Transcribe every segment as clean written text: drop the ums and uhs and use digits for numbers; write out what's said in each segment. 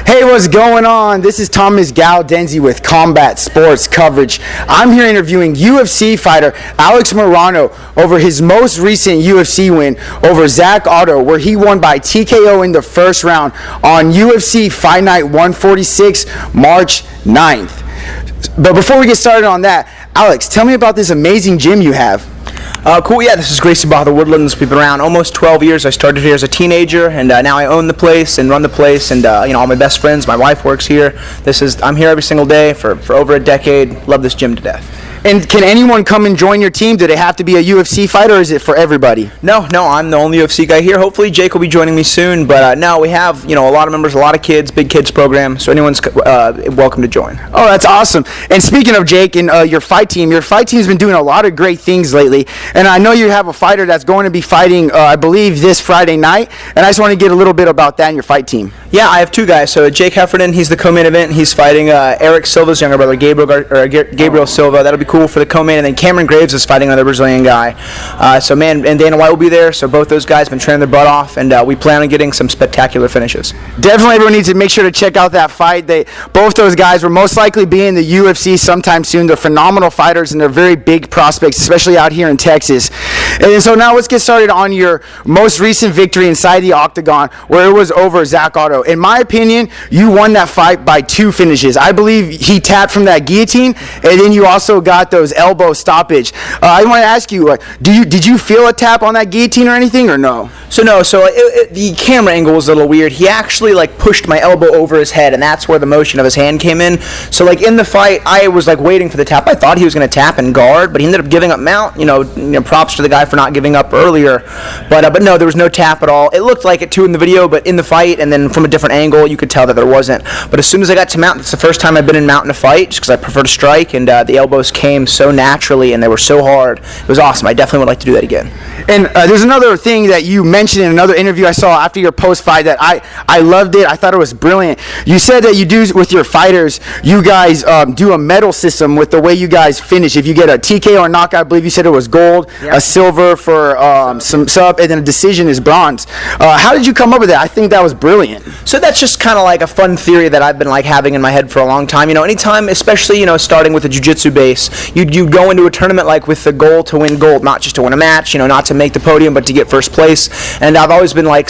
Hey, what's going on? This is Thomas Galdenzi with Combat Sports Coverage. I'm here interviewing UFC fighter Alex Morono over his most recent UFC win over Zak Ottow, where he won by TKO in the first round on UFC Fight Night 146, March 9th. But before we get started on that, Alex, tell me about this amazing gym you have. Cool, yeah, this is Gracie Bar, the Woodlands. We've been around almost 12 years. I started here as a teenager, and now I own the place and run the place, and all my best friends, my wife works here. I'm here every single day for over a decade. Love this gym to death. And can anyone come and join your team? Do they have to be a UFC fighter, or is it for everybody? No, I'm the only UFC guy here. Hopefully Jake will be joining me soon, but no, we have a lot of members, a lot of kids, big kids program, so anyone's welcome to join. Oh, that's awesome. And speaking of Jake and your fight team's been doing a lot of great things lately, and I know you have a fighter that's going to be fighting, I believe, this Friday night, and I just want to get a little bit about that and your fight team. Yeah, I have two guys. So Jake Heffernan, he's the co-main event. He's fighting Eric Silva's younger brother, Gabriel Silva. That'll be cool for the co-main. And then Cameron Graves is fighting another Brazilian guy. And Dana White will be there. So both those guys have been training their butt off, and we plan on getting some spectacular finishes. Definitely everyone needs to make sure to check out that fight. Both those guys will most likely be in the UFC sometime soon. They're phenomenal fighters, and they're very big prospects, especially out here in Texas. And so now let's get started on your most recent victory inside the octagon, where it was over Zak Ottow. In my opinion, you won that fight by 2 finishes. I believe he tapped from that guillotine, and then you also got those elbow stoppage. I want to ask you, did you feel a tap on that guillotine or anything, or no? The camera angle was a little weird. He actually pushed my elbow over his head, and that's where the motion of his hand came in. So in the fight, I was waiting for the tap. I thought he was going to tap and guard, but he ended up giving up mount. Props to the guy for not giving up earlier. But no, there was no tap at all. It looked like it too in the video, but in the fight and then from a different angle, you could tell that there wasn't. But as soon as I got to mount, it's the first time I've been in mount in a fight, just because I prefer to strike, and the elbows came so naturally and they were so hard. It was awesome. I definitely would like to do that again. And there's another thing that you mentioned in another interview I saw after your post-fight that I loved it. I thought it was brilliant. You said that you do with your fighters, you guys do a medal system with the way you guys finish. If you get a TKO or knockout, I believe you said it was gold, a silver for some sub, and then a decision is bronze. How did you come up with that? I think that was brilliant. So that's just kind of a fun theory that I've been having in my head for a long time. Anytime, especially starting with a jiu-jitsu base, you go into a tournament with the goal to win gold, not just to win a match, not to make the podium, but to get first place. And I've always been I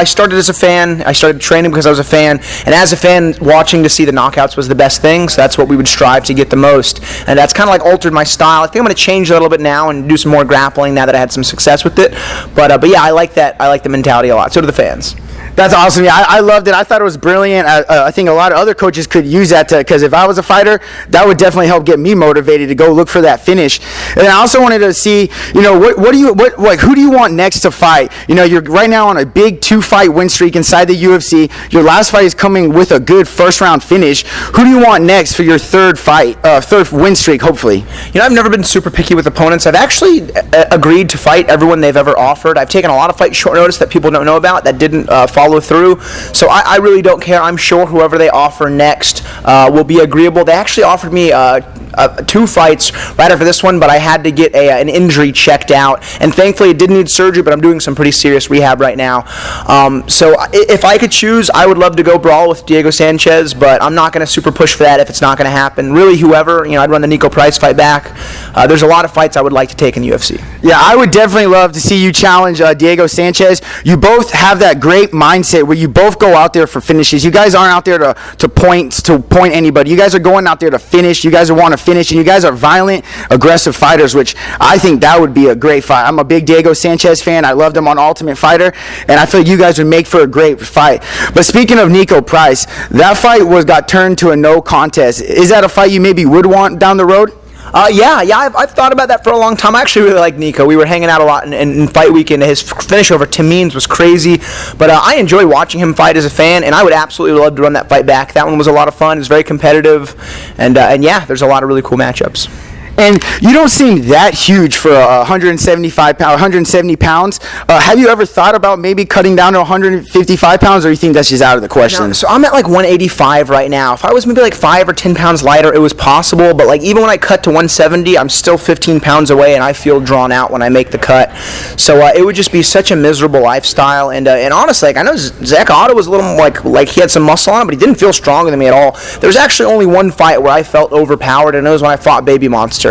started as a fan. I started training because I was a fan, and as a fan, watching to see the knockouts was the best thing. So that's what we would strive to get the most, and that's kind of altered my style. I think I'm going to change a little bit now and do some more grappling now that I had some success with it. But yeah, I like that. I like the mentality a lot. So do the fans. That's awesome. Yeah, I loved it. I thought it was brilliant. I think a lot of other coaches could use that because if I was a fighter, that would definitely help get me motivated to go look for that finish. And I also wanted to see, who do you want next to fight? You're right now on a big 2-fight win streak inside the UFC. Your last fight is coming with a good first-round finish. Who do you want next for your third win streak, hopefully? I've never been super picky with opponents. I've actually agreed to fight everyone they've ever offered. I've taken a lot of fights short notice that people don't know about that didn't follow through. So I really don't care. I'm sure whoever they offer next will be agreeable. They actually offered me 2 fights right after this one, but I had to get an injury checked out, and thankfully it didn't need surgery, but I'm doing some pretty serious rehab right now. So if I could choose, I would love to go brawl with Deigo Sanchez, but I'm not going to super push for that if it's not going to happen. Really, whoever, I'd run the Nico Price fight back. There's a lot of fights I would like to take in the UFC. Yeah, I would definitely love to see you challenge Deigo Sanchez. You both have that great mindset where you both go out there for finishes. You guys aren't out there to point anybody. You guys are going out there to finish. You guys want to finish, and you guys are violent, aggressive fighters, which I think that would be a great fight. I'm a big Deigo Sanchez fan. I loved him on Ultimate Fighter, and I feel like you guys would make for a great fight. But speaking of Nico Price, that fight got turned to a no contest. Is that a fight you maybe would want down the road? Yeah, I've thought about that for a long time. I actually really like Nico. We were hanging out a lot in fight weekend. His finish over Tamines was crazy, but I enjoy watching him fight as a fan, and I would absolutely love to run that fight back. That one was a lot of fun. It was very competitive, and yeah, there's a lot of really cool matchups. And you don't seem that huge for 170 pounds. Have you ever thought about maybe cutting down to 155 pounds, or you think that's just out of the question? No, so I'm at like 185 right now. If I was maybe like 5 or 10 pounds lighter, it was possible. But like even when I cut to 170, I'm still 15 pounds away, and I feel drawn out when I make the cut. So it would just be such a miserable lifestyle. And honestly, like, I know Zak Ottow was a little like he had some muscle on him, but he didn't feel stronger than me at all. There was actually only one fight where I felt overpowered, and it was when I fought Baby Monster.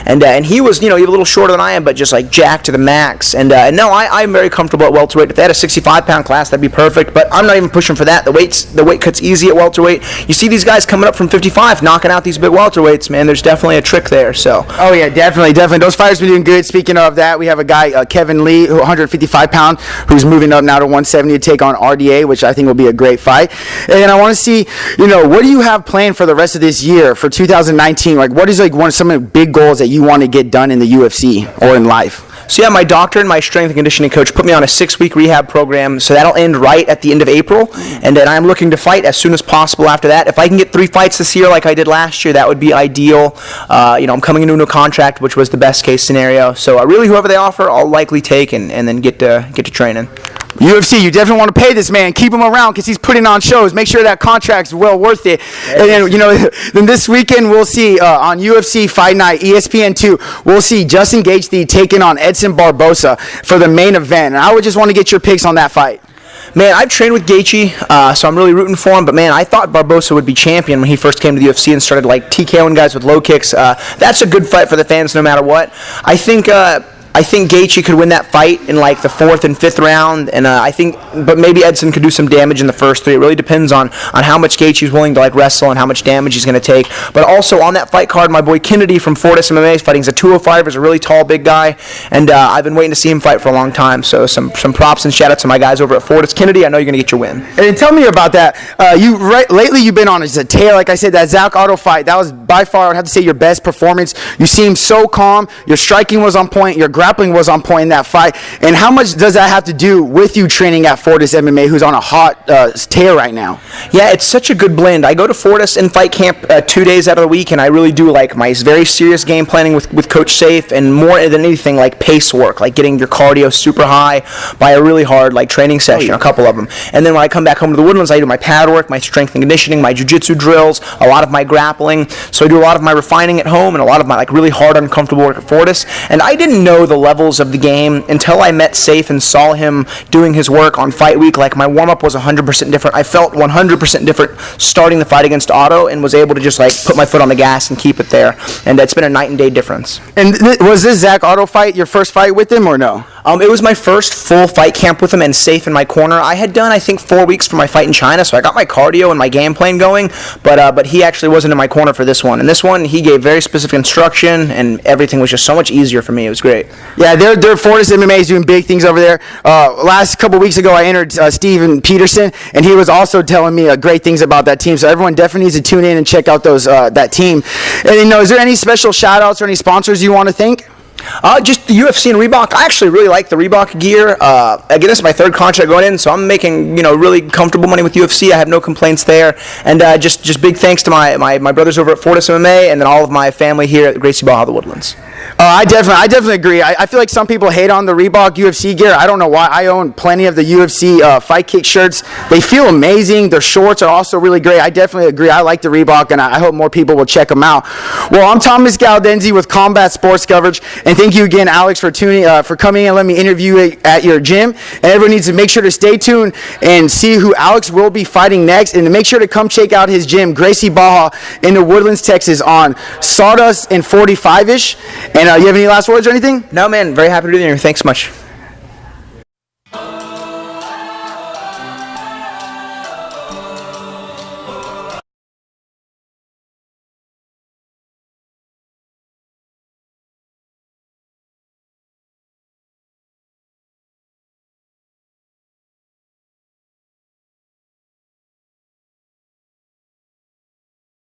And he was, even a little shorter than I am, but just like jacked to the max. And no, I'm very comfortable at welterweight. If they had a 65-pound class, that'd be perfect. But I'm not even pushing for that. The weight cut's easy at welterweight. You see these guys coming up from 55, knocking out these big welterweights, man. There's definitely a trick there. So. Oh yeah, definitely. Those fighters been doing good. Speaking of that, we have a guy, Kevin Lee, 155-pound, who's moving up now to 170 to take on RDA, which I think will be a great fight. And I want to see, what do you have planned for the rest of this year, for 2019? Like, what is some of the big goals that you want to get done in the UFC or in life? So yeah, my doctor and my strength and conditioning coach put me on a 6-week rehab program, so that'll end right at the end of April, and then I'm looking to fight as soon as possible after that. If I can get 3 fights this year like I did last year, that would be ideal. I'm coming into a contract, which was the best case scenario. So really, whoever they offer, I'll likely take and then get to training. UFC, you definitely want to pay this man. Keep him around because he's putting on shows. Make sure that contract's well worth it. And then, then this weekend we'll see on UFC Fight Night, ESPN2, we'll see Justin Gaethje taking on Edson Barboza for the main event. And I would just want to get your picks on that fight. Man, I've trained with Gaethje, so I'm really rooting for him. But, man, I thought Barboza would be champion when he first came to the UFC and started, TKOing guys with low kicks. That's a good fight for the fans no matter what. I think Gaethje could win that fight in the 4th and 5th round, and but maybe Edson could do some damage in the first 3. It really depends on how much Gaethje's willing to wrestle and how much damage he's going to take. But also on that fight card, my boy Kennedy from Fortis MMA is fighting. He's a 205, he's a really tall, big guy, and I've been waiting to see him fight for a long time. So some props and shout out to my guys over at Fortis. Kennedy, I know you're going to get your win. And tell me about that. Lately you've been on a tear, like I said, that Zak Ottow fight. That was by far, I would have to say, your best performance. You seemed so calm. Your striking was on point. Your grappling was on point in that fight. And how much does that have to do with you training at Fortis MMA, who's on a hot tear right now? Yeah, it's such a good blend. I go to Fortis and fight camp 2 days out of the week, and I really do my very serious game planning with Coach Safe, and more than anything, pace work, getting your cardio super high by a really hard training session, a couple of them. And then when I come back home to the Woodlands, I do my pad work, my strength and conditioning, my jiu-jitsu drills, a lot of my grappling. So I do a lot of my refining at home and a lot of my really hard, uncomfortable work at Fortis. And I didn't know the levels of the game until I met Safe and saw him doing his work on fight week. My warm-up was 100% different. I felt 100% different starting the fight against Ottow, and was able to just put my foot on the gas and keep it there. And it's been a night and day difference. And was this Zak Ottow fight your first fight with him or no? It was my first full fight camp with him and Safe in my corner. I had done, I think, 4 weeks for my fight in China, so I got my cardio and my game plan going, but he actually wasn't in my corner for this one. And this one, he gave very specific instruction, and everything was just so much easier for me. It was great. Yeah, they're Fortis MMA is doing big things over there. Last couple weeks ago, I entered Steven Peterson, and he was also telling me great things about that team. So everyone definitely needs to tune in and check out that team. And is there any special shout-outs or any sponsors you want to thank? Just the UFC and Reebok. I actually really like the Reebok gear. Again, this is my 3rd contract going in, so I'm making really comfortable money with UFC. I have no complaints there. And just big thanks to my brothers over at Fortis MMA, and then all of my family here at Gracie Barra, the Woodlands. I definitely agree. I feel like some people hate on the Reebok UFC gear. I don't know why. I own plenty of the UFC Fight Kick shirts. They feel amazing. Their shorts are also really great. I definitely agree. I like the Reebok, and I hope more people will check them out. Well, I'm Thomas Galdenzi with Combat Sports Coverage, and thank you again, Alex, for coming in and letting me interview you at your gym. And everyone needs to make sure to stay tuned and see who Alex will be fighting next, and to make sure to come check out his gym, Gracie Baja, in the Woodlands, Texas, on Sawdust and 45-ish. And you have any last words or anything? No, man. Very happy to be here. Thanks so much.